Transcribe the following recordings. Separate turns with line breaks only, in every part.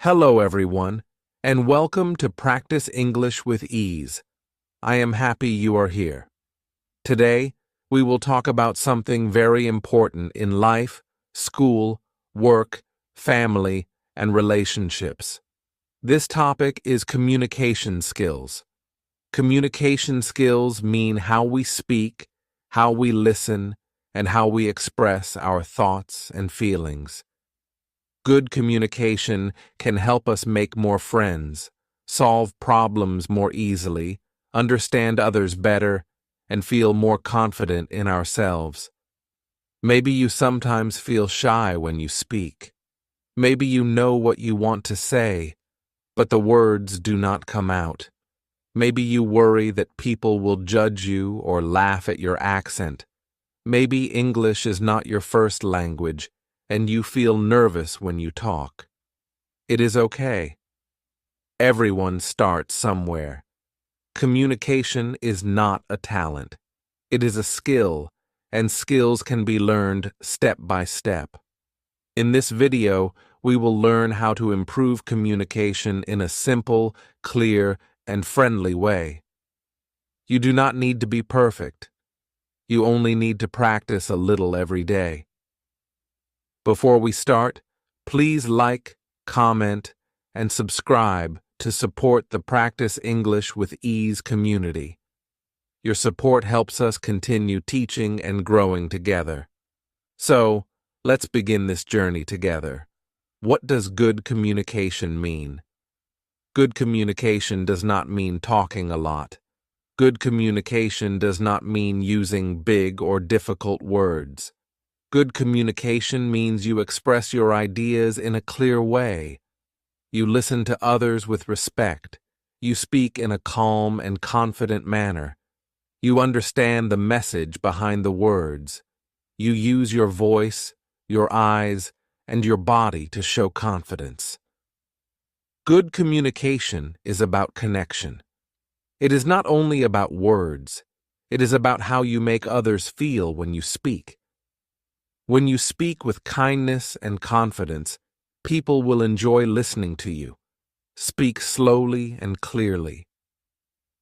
Hello, everyone, and welcome to Practice English with Ease. I am happy you are here. Today, we will talk about something very important in life, school, work, family, and relationships. This topic is communication skills. Communication skills mean how we speak, how we listen, and how we express our thoughts and feelings. Good communication can help us make more friends, solve problems more easily, understand others better, and feel more confident in ourselves. Maybe you sometimes feel shy when you speak. Maybe you know what you want to say, but the words do not come out. Maybe you worry that people will judge you or laugh at your accent. Maybe English is not your first language, and you feel nervous when you talk. It is okay. Everyone starts somewhere. Communication is not a talent. It is a skill, and skills can be learned step by step. In this video, we will learn how to improve communication in a simple, clear, and friendly way. You do not need to be perfect. You only need to practice a little every day. Before we start, please like, comment, and subscribe to support the Practice English with Ease community. Your support helps us continue teaching and growing together. So, let's begin this journey together. What does good communication mean? Good communication does not mean talking a lot. Good communication does not mean using big or difficult words. Good communication means you express your ideas in a clear way. You listen to others with respect. You speak in a calm and confident manner. You understand the message behind the words. You use your voice, your eyes, and your body to show confidence. Good communication is about connection. It is not only about words. It is about how you make others feel when you speak. When you speak with kindness and confidence, people will enjoy listening to you. Speak slowly and clearly.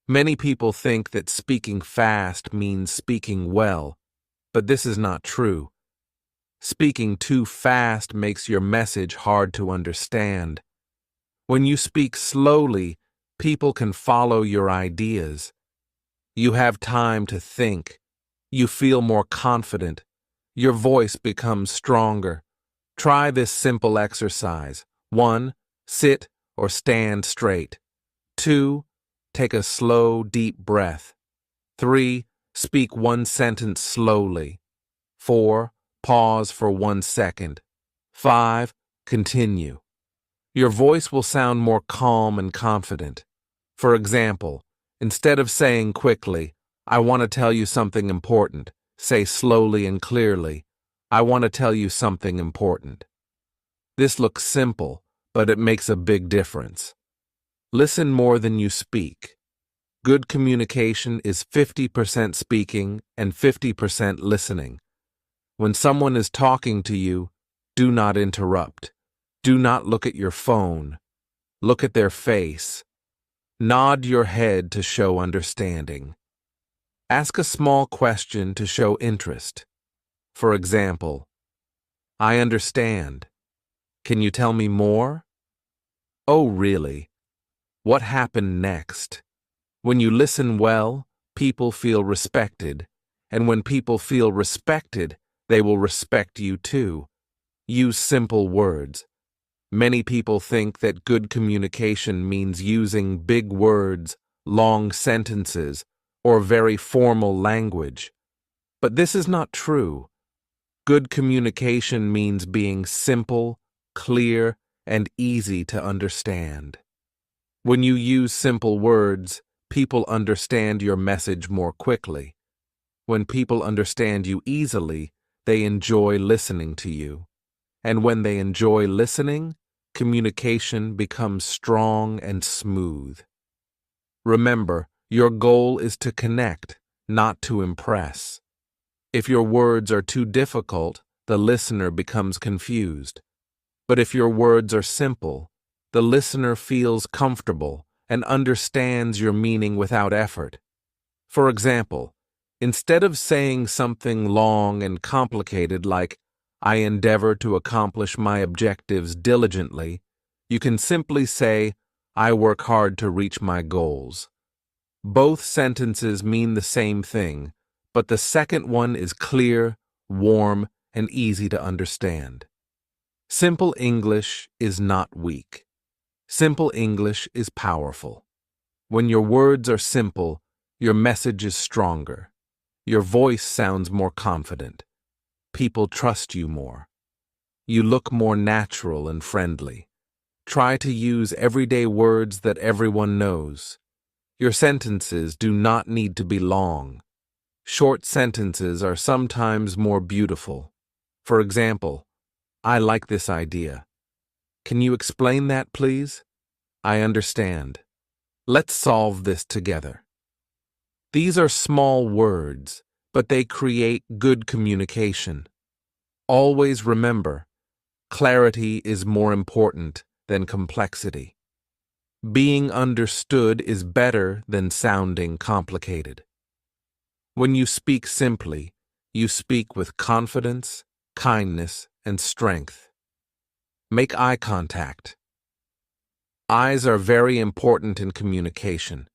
Many people think that speaking fast means speaking well, but this is not true. Speaking too fast makes your message hard to understand. When you speak slowly, people can follow your ideas. You have time to think. You feel more confident. Your voice becomes stronger. Try this simple exercise. 1. Sit or stand straight. 2. Take a slow, deep breath. 3. Speak one sentence slowly. 4. Pause for 1 second. 5. Continue. Your voice will sound more calm and confident. For example, instead of saying quickly, "I want to tell you something important," say slowly and clearly, "I want to tell you something important." This looks simple, but it makes a big difference. Listen more than you speak. Good communication is 50% speaking and 50% listening. When someone is talking to you, do not interrupt. Do not look at your phone. Look at their face. Nod your head to show understanding. Ask a small question to show interest. For example, "I understand. Can you tell me more?" "Oh, really? What happened next?" When you listen well, people feel respected, and when people feel respected, they will respect you too. Use simple words. Many people think that good communication means using big words, long sentences, or very formal language. But this is not true. Good communication means being simple, clear, and easy to understand. When you use simple words, people understand your message more quickly. When people understand you easily, they enjoy listening to you. And when they enjoy listening, communication becomes strong and smooth. Remember, your goal is to connect, not to impress. If your words are too difficult, the listener becomes confused. But if your words are simple, The listener feels comfortable and understands your meaning without effort. For example, instead of saying something long and complicated like, "I endeavor to accomplish my objectives diligently," you can simply say, "I work hard to reach my goals." Both sentences mean the same thing, but the second one is clear, warm, and easy to understand. Simple English is not weak. Simple English is powerful. When your words are simple, your message is stronger. Your voice sounds more confident. People trust you more. You look more natural and friendly. Try to use everyday words that everyone knows. Your sentences do not need to be long. Short sentences are sometimes more beautiful. For example, "I like this idea. Can you explain that, please? I understand. Let's solve this together." These are small words, but they create good communication. Always remember, clarity is more important than complexity. Being understood is better than sounding complicated. When you speak simply, you speak with confidence, kindness, and strength. Make eye contact. Eyes are very important in communication.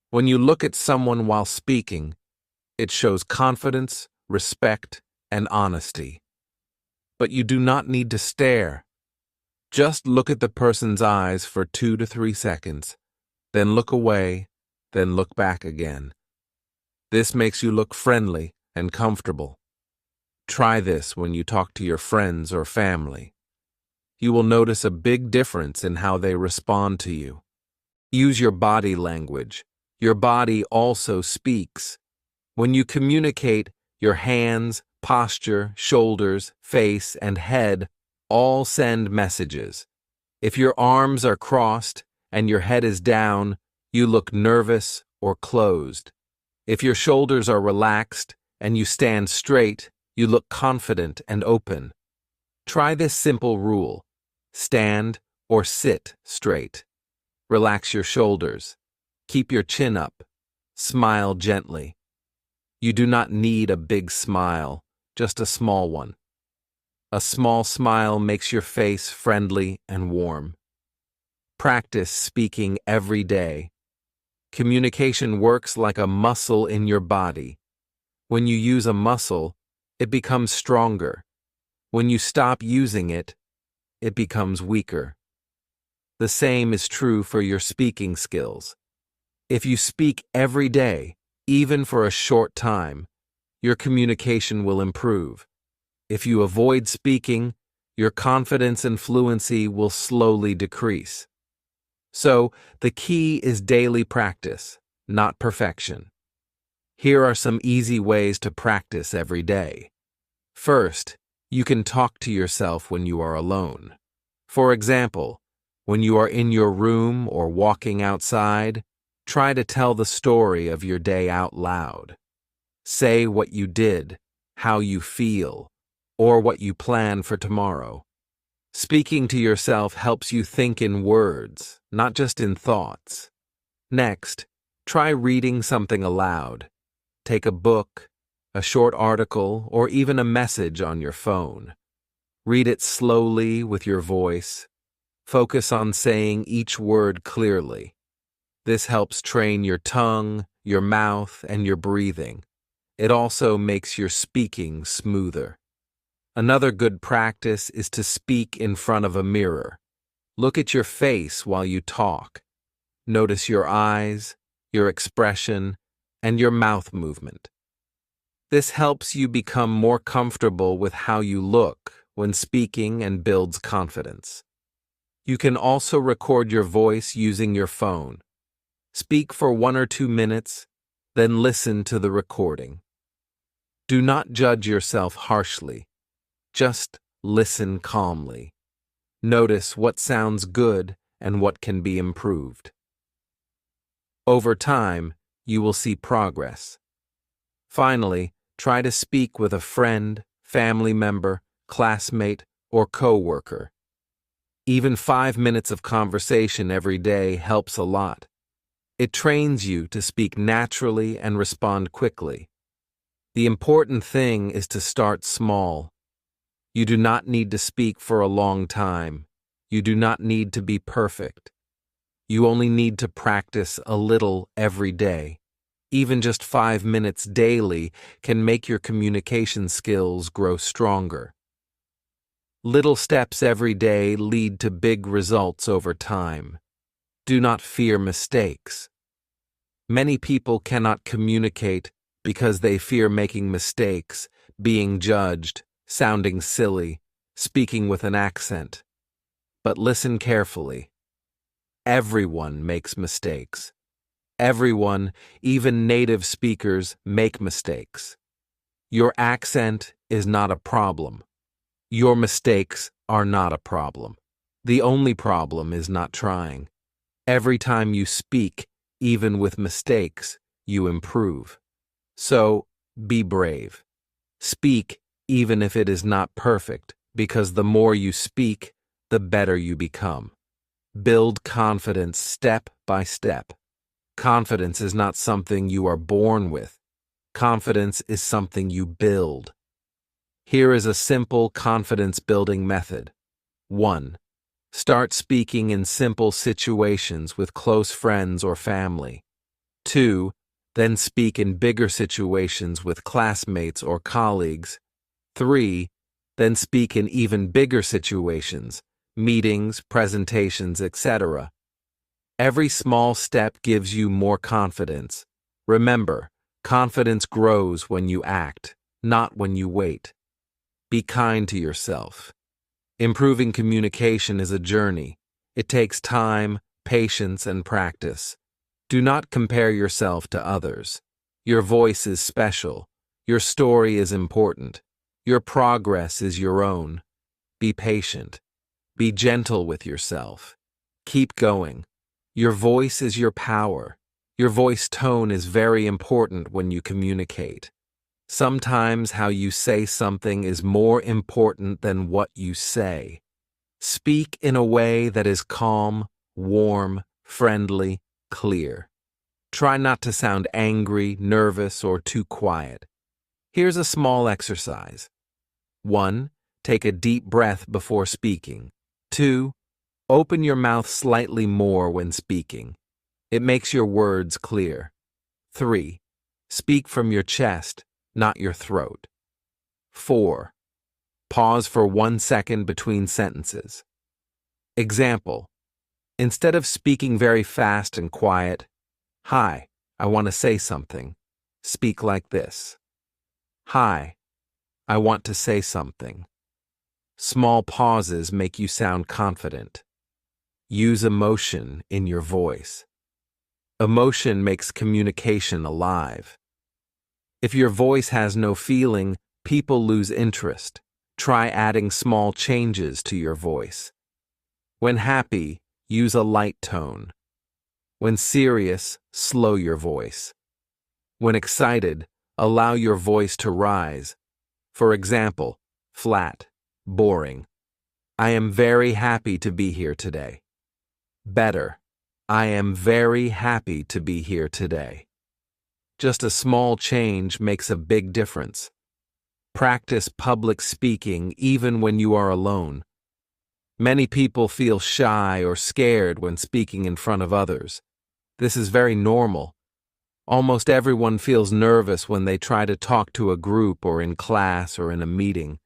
When you look at someone while speaking, it shows confidence, respect, and honesty. But you do not need to stare. Just look at the person's eyes for 2 to 3 seconds, then look away, then look back again. This makes you look friendly and comfortable. Try this when you talk to your friends or family. You will notice a big difference in how they respond to you. Use your body language. Your body also speaks. When you communicate, your hands, posture, shoulders, face, and head all send messages. If your arms are crossed and your head is down, you look nervous or closed. If your shoulders are relaxed and you stand straight, you look confident and open. Try this simple rule. Stand or sit straight. Relax your shoulders. Keep your chin up. Smile gently. You do not need a big smile, just a small one. A small smile makes your face friendly and warm. Practice speaking every day. Communication works like a muscle in your body. When you use a muscle, it becomes stronger. When you stop using it, it becomes weaker. The same is true for your speaking skills. If you speak every day, even for a short time, your communication will improve. If you avoid speaking, your confidence and fluency will slowly decrease. So, the key is daily practice, not perfection. Here are some easy ways to practice every day. First, you can talk to yourself when you are alone. For example, when you are in your room or walking outside, try to tell the story of your day out loud. Say what you did, how you feel, or what you plan for tomorrow. Speaking to yourself helps you think in words, not just in thoughts. Next, try reading something aloud. Take a book, a short article, or even a message on your phone. Read it slowly with your voice. Focus on saying each word clearly. This helps train your tongue, your mouth, and your breathing. It also makes your speaking smoother. Another good practice is to speak in front of a mirror. Look at your face while you talk. Notice your eyes, your expression, and your mouth movement. This helps you become more comfortable with how you look when speaking and builds confidence. You can also record your voice using your phone. Speak for 1 or 2 minutes, then listen to the recording. Do not judge yourself harshly. Just listen calmly. Notice what sounds good and what can be improved. Over time, you will see progress. Finally, try to speak with a friend, family member, classmate, or coworker. Even 5 minutes of conversation every day helps a lot. It trains you to speak naturally and respond quickly. The important thing is to start small. You do not need to speak for a long time. You do not need to be perfect. You only need to practice a little every day. Even just 5 minutes daily can make your communication skills grow stronger. Little steps every day lead to big results over time. Do not fear mistakes. Many people cannot communicate because they fear making mistakes, being judged, sounding silly, speaking with an accent. But listen carefully. Everyone makes mistakes. Everyone, even native speakers, make mistakes. Your accent is not a problem. Your mistakes are not a problem. The only problem is not trying. Every time you speak, even with mistakes, you improve. So, be brave. Speak even if it is not perfect, because the more you speak, the better you become. Build confidence step by step. Confidence is not something you are born with. Confidence is something you build. Here is a simple confidence-building method. 1. Start speaking in simple situations with close friends or family. 2. Then speak in bigger situations with classmates or colleagues. 3. Then speak in even bigger situations, meetings, presentations, etc. Every small step gives you more confidence. Remember, confidence grows when you act, not when you wait. Be kind to yourself. Improving communication is a journey. It takes time, patience, and practice. Do not compare yourself to others. Your voice is special. Your story is important. Your progress is your own. Be patient. Be gentle with yourself. Keep going. Your voice is your power. Your voice tone is very important when you communicate. Sometimes how you say something is more important than what you say. Speak in a way that is calm, warm, friendly, clear. Try not to sound angry, nervous, or too quiet. Here's a small exercise. 1. Take a deep breath before speaking. 2. Open your mouth slightly more when speaking. It makes your words clear. 3. Speak from your chest, not your throat. 4. Pause for 1 second between sentences. Example. Instead of speaking very fast and quiet, "Hi, I want to say something," speak like this. "Hi, I want to say something." Small pauses make you sound confident. Use emotion in your voice. Emotion makes communication alive. If your voice has no feeling, people lose interest. Try adding small changes to your voice. When happy, use a light tone. When serious, slow your voice. When excited, allow your voice to rise. For example, flat, boring. "I am very happy to be here today." Better, "I am very happy to be here today." Just a small change makes a big difference. Practice public speaking even when you are alone. Many people feel shy or scared when speaking in front of others. This is very normal. Almost everyone feels nervous when they try to talk to a group or in class or in a meeting.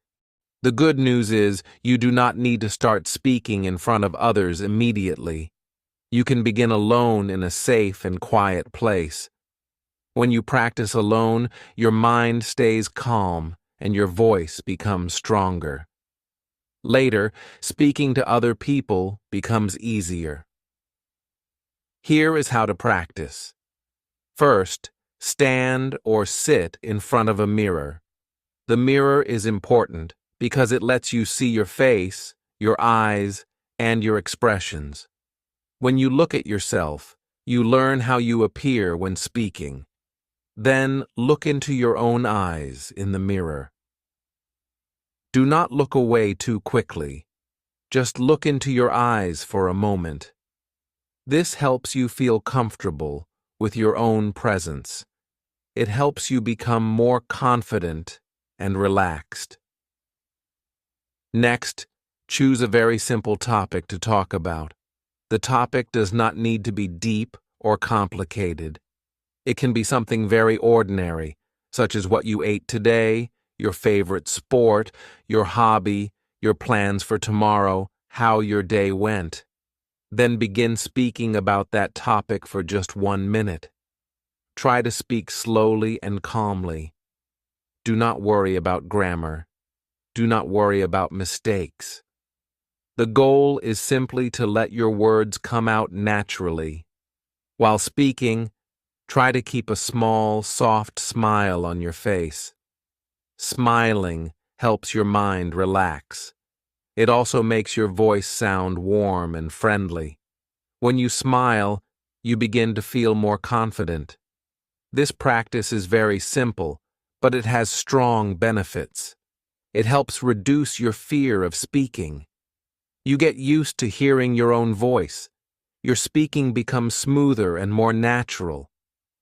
The good news is you do not need to start speaking in front of others immediately. You can begin alone in a safe and quiet place. When you practice alone, your mind stays calm and your voice becomes stronger. Later, speaking to other people becomes easier. Here is how to practice. First, stand or sit in front of a mirror. The mirror is important because it lets you see your face, your eyes, and your expressions. When you look at yourself, you learn how you appear when speaking. Then look into your own eyes in the mirror. Do not look away too quickly. Just look into your eyes for a moment. This helps you feel comfortable with your own presence. It helps you become more confident and relaxed. Next, choose a very simple topic to talk about. The topic does not need to be deep or complicated. It can be something very ordinary, such as what you ate today, your favorite sport, your hobby, your plans for tomorrow, how your day went. Then begin speaking about that topic for just 1 minute. Try to speak slowly and calmly. Do not worry about grammar. Do not worry about mistakes. The goal is simply to let your words come out naturally. While speaking, try to keep a small, soft smile on your face. Smiling helps your mind relax. It also makes your voice sound warm and friendly. When you smile, you begin to feel more confident. This practice is very simple, but it has strong benefits. It helps reduce your fear of speaking. You get used to hearing your own voice. Your speaking becomes smoother and more natural.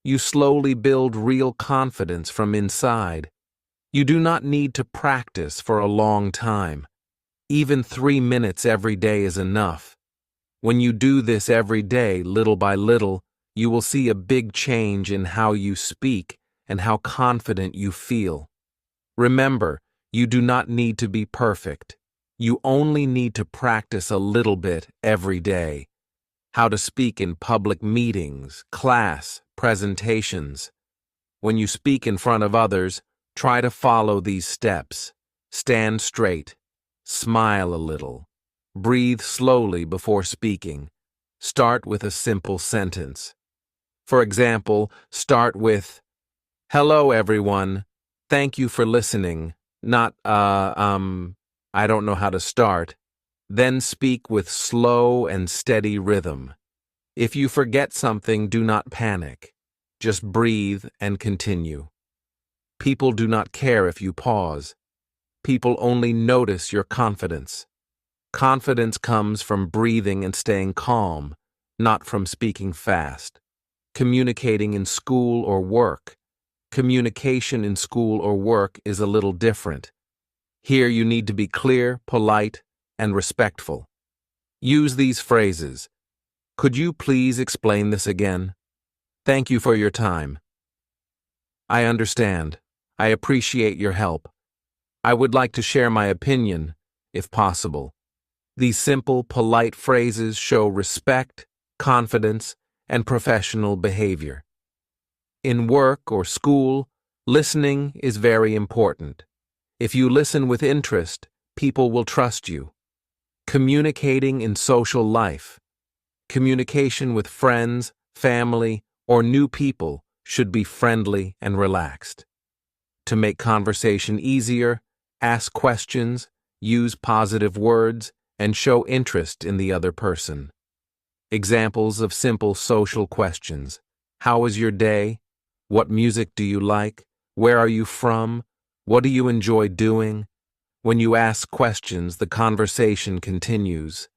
You slowly build real confidence from inside. You do not need to practice for a long time. Even 3 minutes every day is enough. When you do this every day, little by little, you will see a big change in how you speak and how confident you feel. Remember, you do not need to be perfect. You only need to practice a little bit every day. How to speak in public meetings, class, presentations. When you speak in front of others, try to follow these steps. Stand straight. Smile a little. Breathe slowly before speaking. Start with a simple sentence. For example, start with, "Hello, everyone. Thank you for listening." Not, I don't know how to start. Then speak with slow and steady rhythm. If you forget something, do not panic. Just breathe and continue. People do not care if you pause. People only notice your confidence. Confidence comes from breathing and staying calm, not from speaking fast. Communicating in school or work. Communication in school or work is a little different. Here you need to be clear, polite, and respectful. Use these phrases. "Could you please explain this again? Thank you for your time. I understand. I appreciate your help. I would like to share my opinion, if possible." These simple, polite phrases show respect, confidence, and professional behavior. In work or school, listening is very important. If you listen with interest, people will trust you. Communicating in social life. Communication with friends, family, or new people should be friendly and relaxed. To make conversation easier, ask questions, use positive words, and show interest in the other person. Examples of simple social questions. How was your day? What music do you like? Where are you from? What do you enjoy doing? When you ask questions, the conversation continues.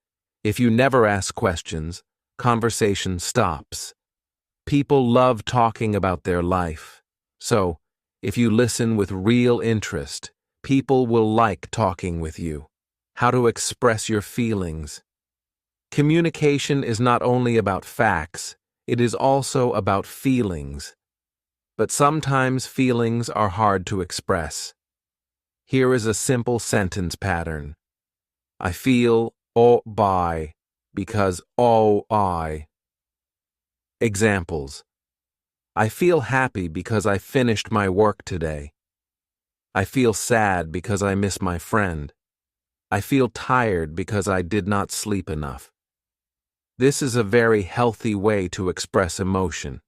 If you never ask questions, conversation stops. People love talking about their life. So, if you listen with real interest, people will like talking with you. How to express your feelings. Communication is not only about facts, it is also about feelings. But sometimes feelings are hard to express. Here is a simple sentence pattern. I feel by because I. Examples. I feel happy because I finished my work today. I feel sad because I miss my friend. I feel tired because I did not sleep enough. This is a very healthy way to express emotion.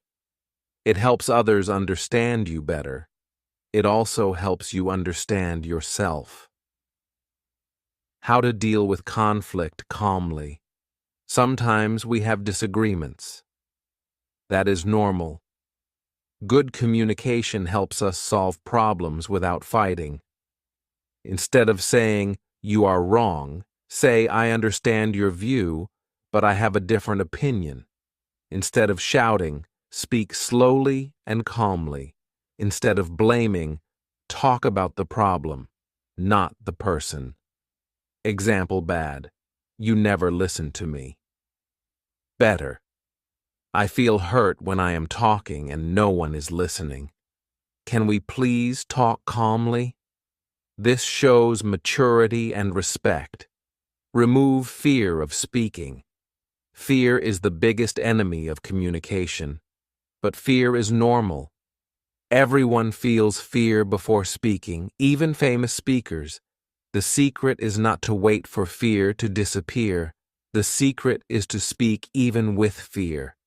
It helps others understand you better. It also helps you understand yourself. How to deal with conflict calmly. Sometimes we have disagreements. That is normal. Good communication helps us solve problems without fighting. Instead of saying, "You are wrong," Say, I understand your view, but I have a different opinion. Instead of shouting, speak slowly and calmly. Instead of blaming, talk about the problem, not the person. Example bad. You never listen to me. Better. I feel hurt when I am talking and no one is listening. Can we please talk calmly? This shows maturity and respect. Remove fear of speaking. Fear is the biggest enemy of communication. But fear is normal. Everyone feels fear before speaking, even famous speakers. The secret is not to wait for fear to disappear. The secret is to speak even with fear.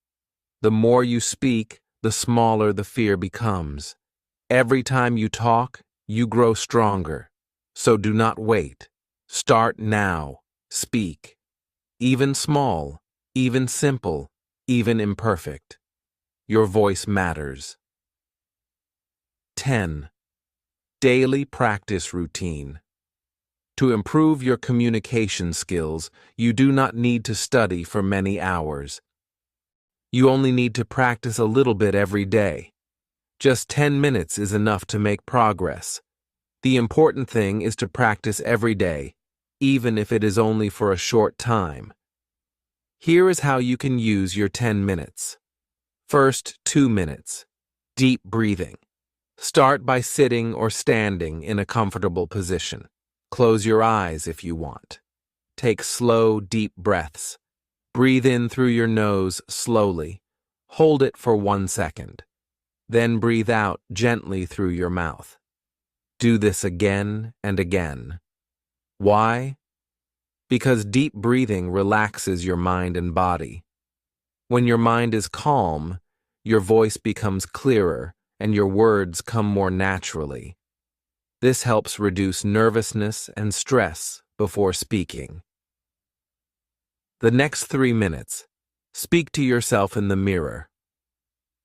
The more you speak, the smaller the fear becomes. Every time you talk, you grow stronger. So do not wait. Start now. Speak. Even small, even simple, even imperfect. Your voice matters. 10. Daily practice routine. To improve your communication skills, you do not need to study for many hours. You only need to practice a little bit every day. Just 10 minutes is enough to make progress. The important thing is to practice every day, even if it is only for a short time. Here is how you can use your 10 minutes. First 2 minutes. Deep breathing. Start by sitting or standing in a comfortable position. Close your eyes if you want. Take slow, deep breaths. Breathe in through your nose slowly. Hold it for 1 second. Then breathe out gently through your mouth. Do this again and again. Why? Because deep breathing relaxes your mind and body. When your mind is calm, your voice becomes clearer and your words come more naturally. This helps reduce nervousness and stress before speaking. The next 3 minutes, speak to yourself in the mirror.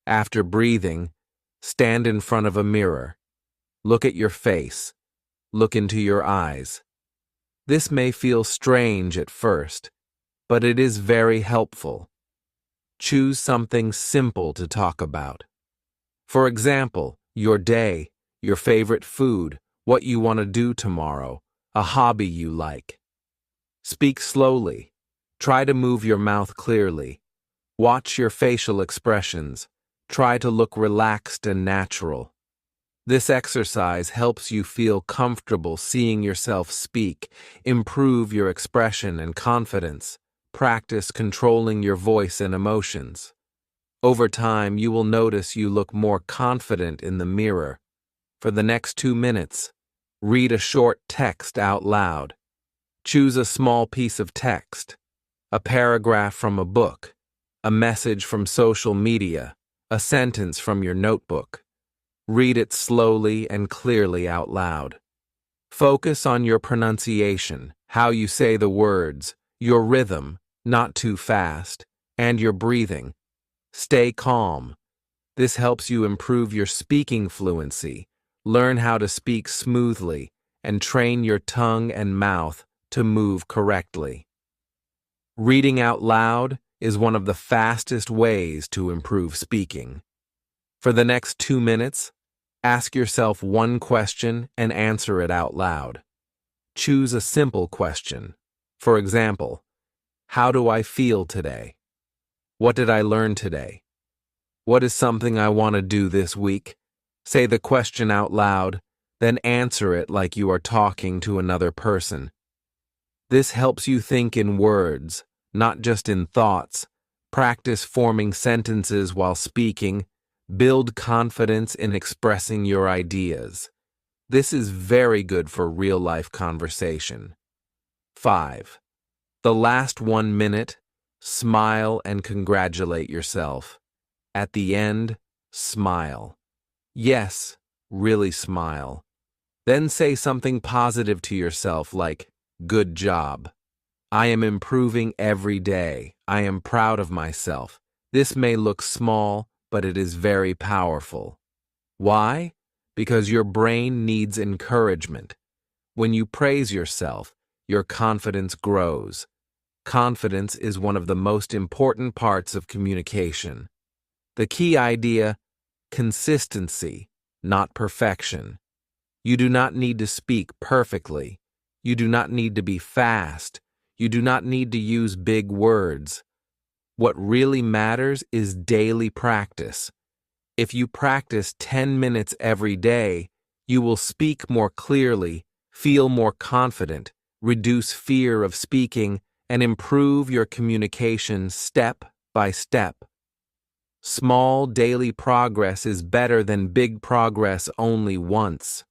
After breathing, stand in front of a mirror. Look at your face. Look into your eyes. This may feel strange at first, but it is very helpful. Choose something simple to talk about. For example, your day, your favorite food, what you want to do tomorrow, a hobby you like. Speak slowly. Try to move your mouth clearly. Watch your facial expressions. Try to look relaxed and natural. This exercise helps you feel comfortable seeing yourself speak, improve your expression and confidence, practice controlling your voice and emotions. Over time, you will notice you look more confident in the mirror. For the next 2 minutes, read a short text out loud. Choose a small piece of text, a paragraph from a book, a message from social media, a sentence from your notebook. Read it slowly and clearly out loud. Focus on your pronunciation, how you say the words, your rhythm, not too fast, and your breathing. Stay calm. This helps you improve your speaking fluency, learn how to speak smoothly, and train your tongue and mouth to move correctly. Reading out loud is one of the fastest ways to improve speaking. For the next 2 minutes, ask yourself one question and answer it out loud. Choose a simple question. For example, how do I feel today? What did I learn today? What is something I want to do this week? Say the question out loud, then answer it like you are talking to another person. This helps you think in words, not just in thoughts. Practice forming sentences while speaking. Build confidence in expressing your ideas. This is very good for real-life conversation. 5. The last 1 minute, smile and congratulate yourself. At the end, smile. Yes, really smile. Then say something positive to yourself like, good job. I am improving every day. I am proud of myself. This may look small, but it is very powerful. Why? Because your brain needs encouragement. When you praise yourself, your confidence grows. Confidence is one of the most important parts of communication. The key idea: consistency, not perfection. You do not need to speak perfectly. You do not need to be fast. You do not need to use big words. What really matters is daily practice. If you practice 10 minutes every day, you will speak more clearly, feel more confident, reduce fear of speaking, and improve your communication step by step. Small daily progress is better than big progress only once.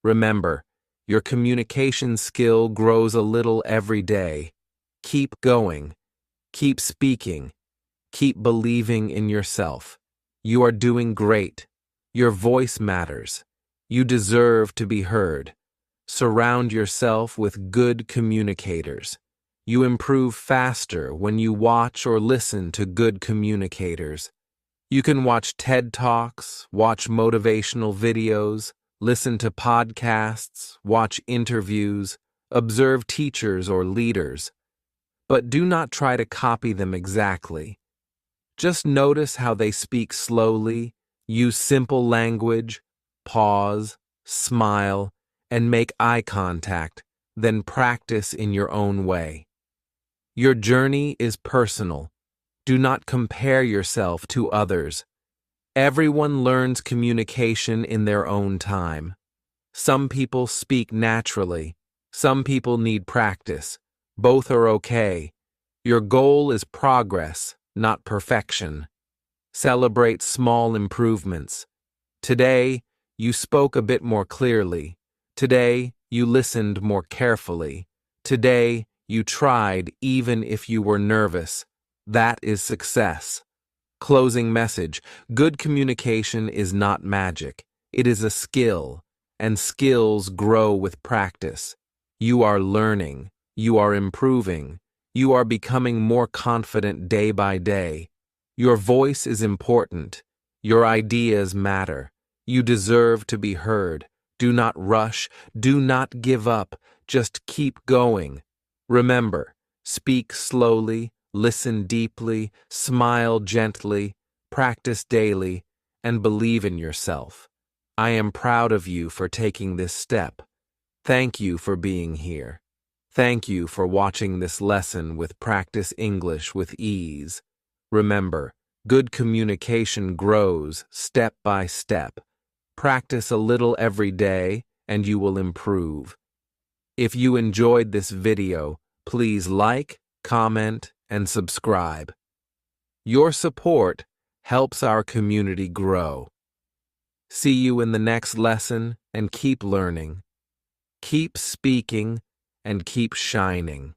Remember, your communication skill grows a little every day. Keep going. Keep speaking. Keep believing in yourself. You are doing great. Your voice matters. You deserve to be heard. Surround yourself with good communicators. You improve faster when you watch or listen to good communicators. You can watch TED Talks, watch motivational videos, listen to podcasts, watch interviews, observe teachers or leaders. But do not try to copy them exactly. Just notice how they speak slowly, use simple language, pause, smile, and make eye contact, then practice in your own way. Your journey is personal. Do not compare yourself to others. Everyone learns communication in their own time. Some people speak naturally. Some people need practice. Both are okay. Your goal is progress, not perfection. Celebrate small improvements. Today, you spoke a bit more clearly. Today, you listened more carefully. Today, you tried even if you were nervous. That is success. Closing message: good communication is not magic. It is a skill, and skills grow with practice. You are learning. You are improving. You are becoming more confident day by day. Your voice is important. Your ideas matter. You deserve to be heard. Do not rush. Do not give up. Just keep going. Remember, speak slowly, listen deeply, smile gently, practice daily, and believe in yourself. I am proud of you for taking this step. Thank you for being here. Thank you for watching this lesson with Practice English with Ease. Remember, good communication grows step by step. Practice a little every day, and you will improve. If you enjoyed this video, please like, comment, and subscribe. Your support helps our community grow. See you in the next lesson, and keep learning. Keep speaking and keep shining.